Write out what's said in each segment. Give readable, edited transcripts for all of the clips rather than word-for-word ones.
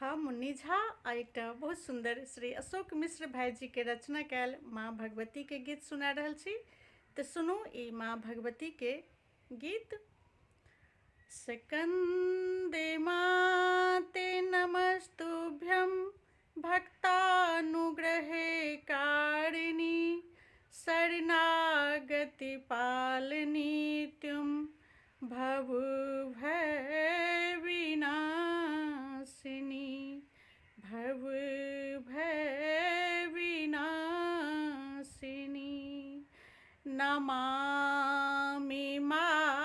हम मुन्नी झा आ एक बहुत सुंदर श्री अशोक मिश्र भाई जी के रचना कैल माँ भगवती के गीत सुना रहल छी। तो सुनू ई माँ भगवती के गीत। स्कंदे माते नमस्तुभ्यं भक्तानुग्रहे कारिणी शरणागति पालनी त्वं भव भय विनाशिनी भव भय विनाशिनी। नमामि मातृरूपिणी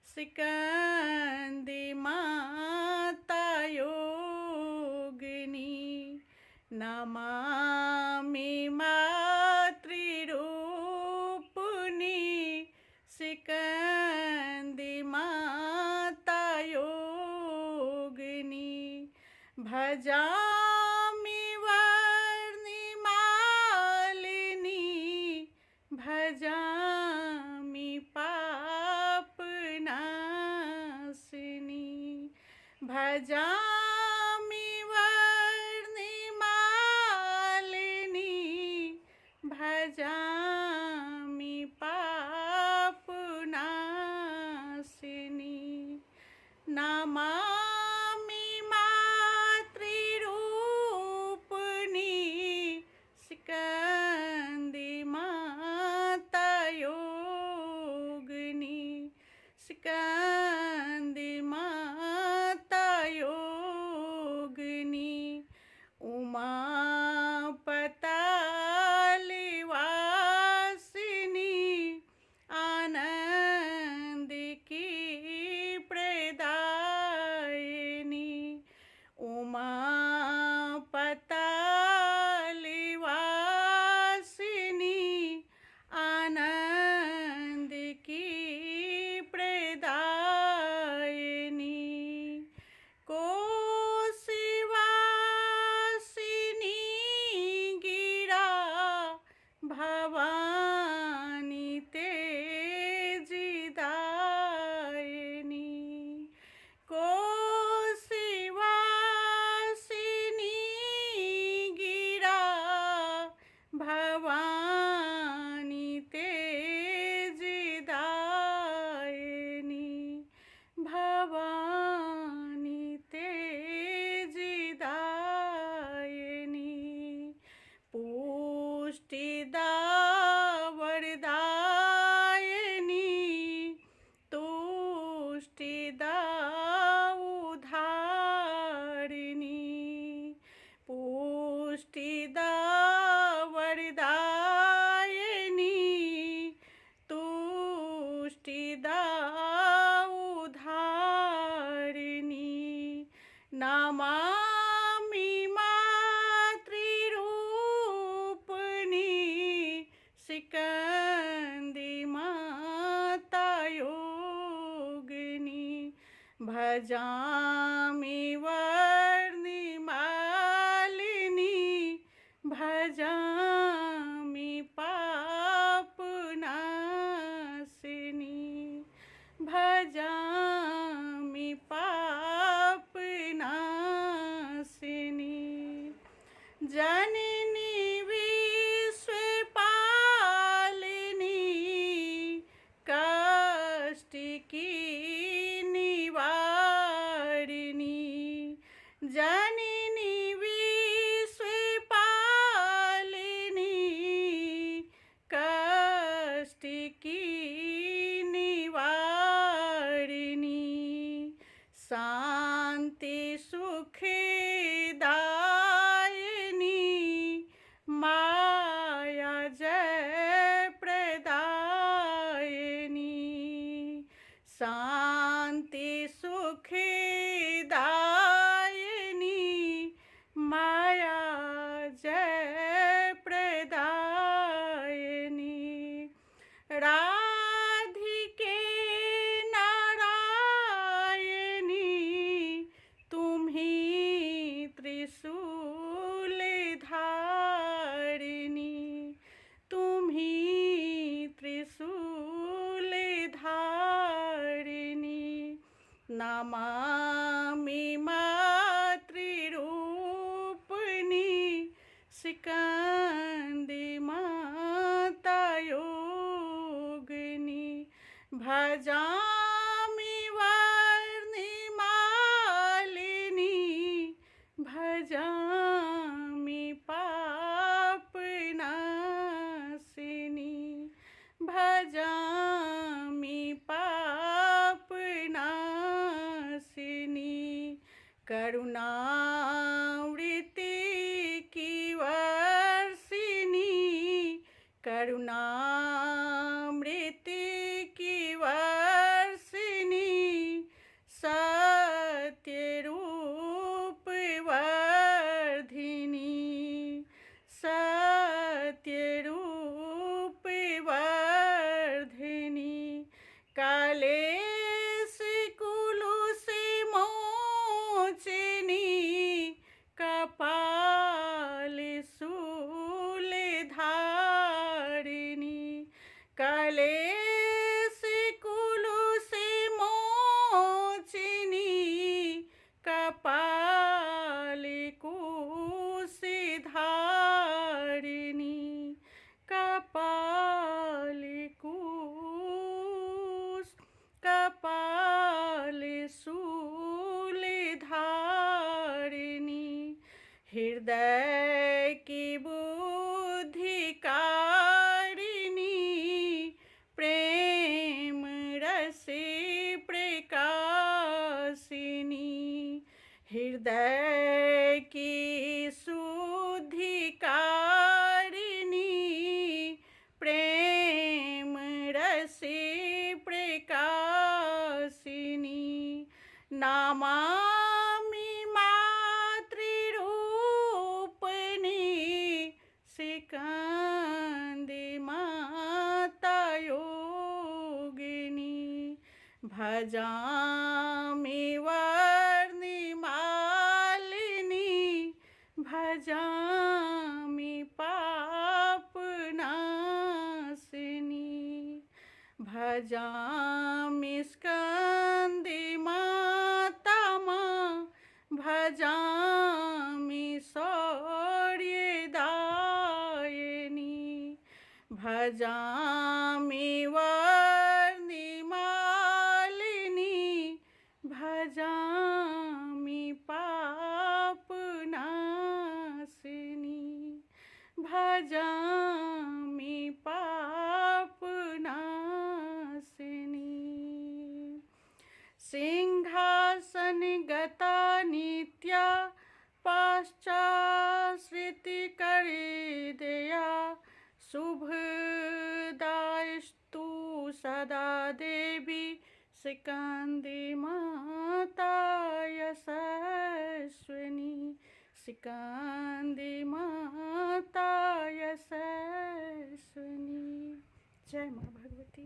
स्कंदे माता योगिनी। नमामि मातृरूपिणी स्कंदे माता योगिनी। भजामि वर्णिमालिनी भजामि पापनाशिनी। भजामि वर्णिमालिनी भजामि पापनाशिनी। नमामि मातृरूपिणी स्कंदे माता योगिनी। स्कंदे माता योगिनी। उमापतालिवासिनी आनंद की प्रदायिनी। उमापतालिवासिनी आनंद की प्रदायिनी। कोशिवासिनी गिरा भवानी तेजदायिनी। कोशिवासिनी गिरा भवानी तेजदायिनी। भवानी तेजदायिनी। पुष्टिदा वरदायिनी तुष्टिदा उद्धारिणी। पुष्टिदा वरदायिनी तुष्टिदा उद्धारिणी। नमामि मातृरूपिणी स्कंदे माता योगिनी। भजामि वर्णिमालिनी भजामि पापनाशिनी। भजामि पापनाशिनी। जननी विश्वपालिनी कष्ट की निवारिणी। नमामि मातृरूपिणी स्कन्दी माता योगिनी भजामि वर्णिमालिनी भजामि पापनाशिनी भजामि पापनाशिनी करुणावृत्ति की वर्षिणी करुणामृति की वर्षिणी सत्यरूप वर्धिनी सत्यरूप वर्धिनी कालेश कुलुषि मोचिनी कपाल शूलधारिणी कलेश कुलुषि मोचिनी कपाल कुशिधारिणी कपाल शूलधारिणी हृदय की बुद्धिकारिणी प्रेम रसि प्रकाशिनी हृदय की शुद्धिकारिणी प्रेम रसि प्रकाशिनी नमामि मातृरूपिणी स्कन्दी माता योगिनी भजामि वर्णिमालिनी भजामि पापनाशिनी भजामि स्कन्दी माता भजामि शौर्यदायिनी भजामि वर्णिमालिनी भजामि पापनाशिनी भजामि पापनाशिनी सिंहासनगता नित्या पाश्चाश्रितिकरिदया शुभदायस्तु सदा देवी स्कन्दी माता यशस्विनी स्कन्दी माता यशस्विनी। जय माँ भगवती।